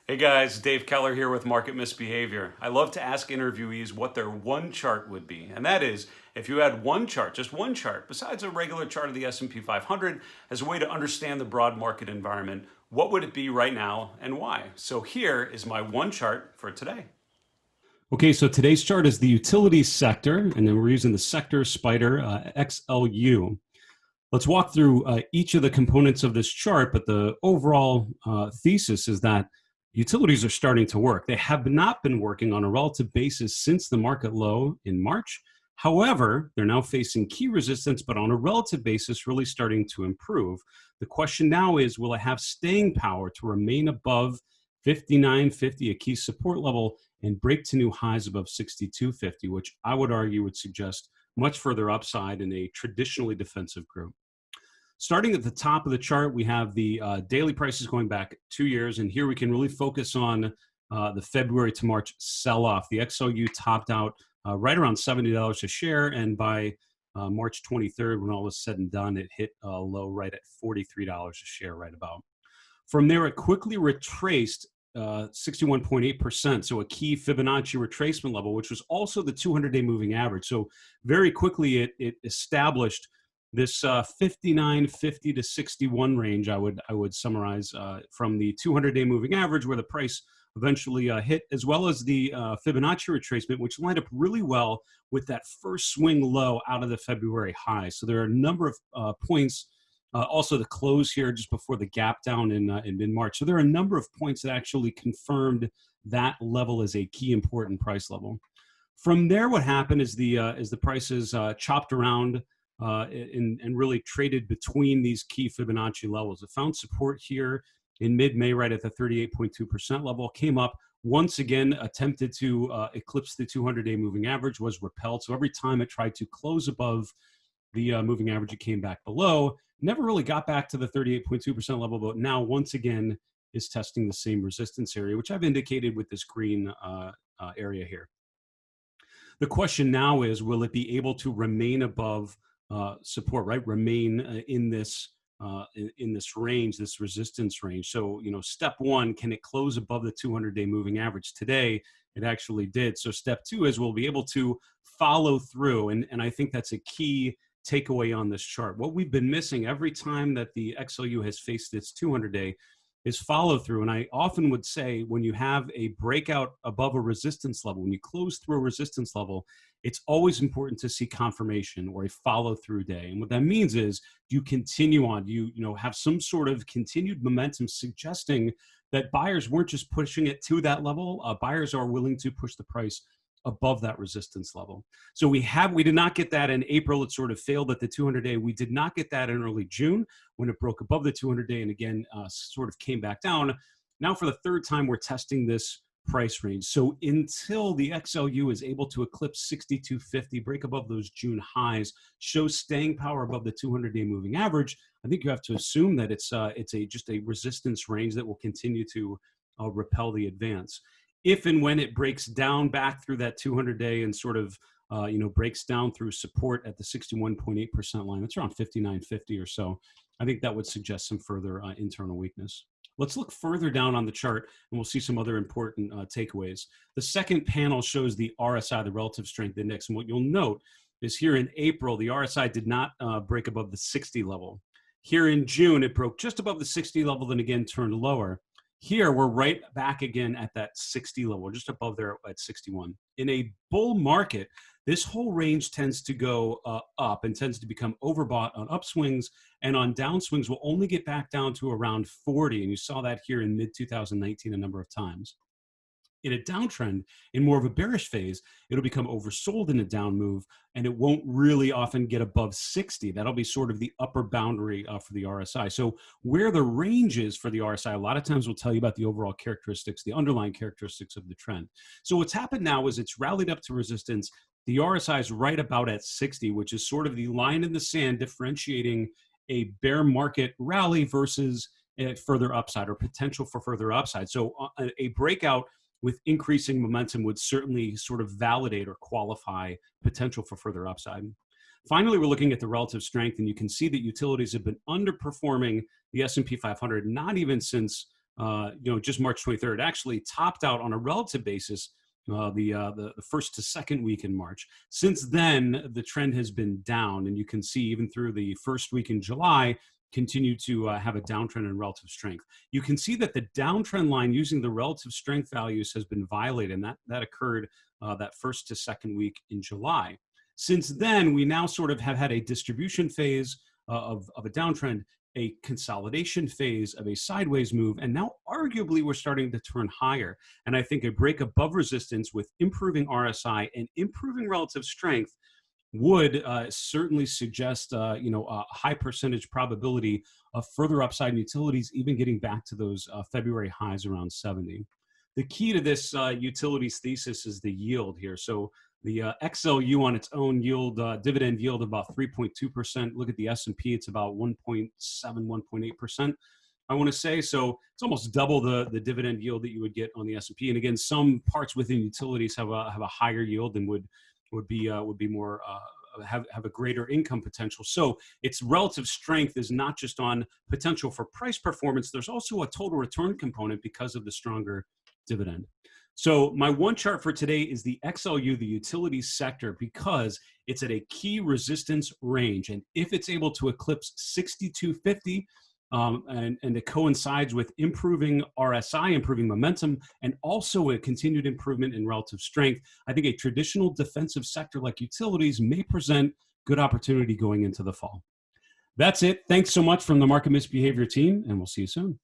Hey guys, Dave Keller here with Market Misbehavior. I love to ask interviewees what their one chart would be. And that is, if you had one chart, just one chart, besides a regular chart of the S&P 500 as a way to understand the broad market environment, what would it be right now and why? So here is my one chart for today. Okay, so today's chart is the utilities sector, and then we're using the sector spider XLU. Let's walk through each of the components of this chart, but the overall thesis is that utilities are starting to work. They have not been working on a relative basis since the market low in March. However, they're now facing key resistance, but on a relative basis, really starting to improve. The question now is, will it have staying power to remain above 59.50, a key support level, and break to new highs above 62.50, which I would argue would suggest much further upside in a traditionally defensive group. Starting at the top of the chart, we have the daily prices going back 2 years, and here we can really focus on the February to March sell-off. The XLU topped out right around $70 a share, and by March 23rd, when all was said and done, it hit a low right at $43 a share, right about. From there, it quickly retraced 61.8%, so a key Fibonacci retracement level, which was also the 200-day moving average. So very quickly, it established this 59.50 to 61 range. I would summarize from the 200-day moving average, where the price eventually hit, as well as the Fibonacci retracement, which lined up really well with that first swing low out of the February high. So there are a number of points. Also, the close here just before the gap down in mid-March. So there are a number of points that actually confirmed that level as a key important price level. From there, what happened is the prices chopped around and really traded between these key Fibonacci levels. It found support here in mid-May, right at the 38.2% level, came up once again, attempted to eclipse the 200-day moving average, was repelled. So every time it tried to close above the moving average, it came back below. Never really got back to the 38.2% level, but now once again is testing the same resistance area, which I've indicated with this green area here. The question now is, will it be able to remain above support, right? Remain in this range, this resistance range. So, step one, can it close above the 200-day moving average? Today, it actually did. So step two is we'll be able to follow through. And I think that's a key takeaway on this chart. What we've been missing every time that the XLU has faced its 200-day is follow through. And I often would say, when you have a breakout above a resistance level, when you close through a resistance level, it's always important to see confirmation or a follow through day. And what that means is you continue on, you have some sort of continued momentum suggesting that buyers weren't just pushing it to that level. Buyers are willing to push the price above that resistance level. So we did not get that in April. It sort of failed at the 200-day. We did not get that in early June when it broke above the 200-day and again sort of came back down. Now for the third time, we're testing this price range. So until the XLU is able to eclipse 62.50, break above those June highs, show staying power above the 200-day moving average, I think you have to assume that it's just a resistance range that will continue to repel the advance. If and when it breaks down back through that 200-day and sort of breaks down through support at the 61.8% line, that's around 59.50 or so, I think that would suggest some further internal weakness. Let's look further down on the chart and we'll see some other important takeaways. The second panel shows the RSI, the Relative Strength Index. And what you'll note is here in April, the RSI did not break above the 60 level. Here in June, it broke just above the 60 level, then again turned lower. Here, we're right back again at that 60 level, just above there at 61. In a bull market, this whole range tends to go up and tends to become overbought on upswings, and on downswings will only get back down to around 40. And you saw that here in mid-2019 a number of times. In a downtrend, in more of a bearish phase, it'll become oversold in a down move, and it won't really often get above 60. That'll be sort of the upper boundary for the RSI. So where the range is for the RSI, a lot of times will tell you about the overall characteristics, the underlying characteristics of the trend. So what's happened now is it's rallied up to resistance. The RSI is right about at 60, which is sort of the line in the sand differentiating a bear market rally versus a further upside or potential for further upside. So a breakout with increasing momentum would certainly sort of validate or qualify potential for further upside. Finally, we're looking at the relative strength, and you can see that utilities have been underperforming the S&P 500, not even since just March 23rd. It actually topped out on a relative basis the first to second week in March. Since then, the trend has been down, and you can see even through the first week in July, continue to have a downtrend in relative strength. You can see that the downtrend line using the relative strength values has been violated, and that occurred that first to second week in July. Since then, we now sort of have had a distribution phase of a downtrend, a consolidation phase of a sideways move, and now arguably we're starting to turn higher. And I think a break above resistance with improving RSI and improving relative strength would certainly suggest a high percentage probability of further upside in utilities, even getting back to those February highs around 70. The key to this utilities thesis is the yield here. So the XLU on its own yield, dividend yield about 3.2%. Look at the S&P, it's about 1.7, 1.8%. I want to say, so it's almost double the dividend yield that you would get on the S&P. And again, some parts within utilities have a higher yield and would be more have a greater income potential. So its relative strength is not just on potential for price performance. There's also a total return component because of the stronger dividend. So my one chart for today is the XLU, the utilities sector, because it's at a key resistance range. And if it's able to eclipse 6250, and it coincides with improving RSI, improving momentum, and also a continued improvement in relative strength, I think a traditional defensive sector like utilities may present good opportunity going into the fall. That's it. Thanks so much from the Market Misbehavior team, and we'll see you soon.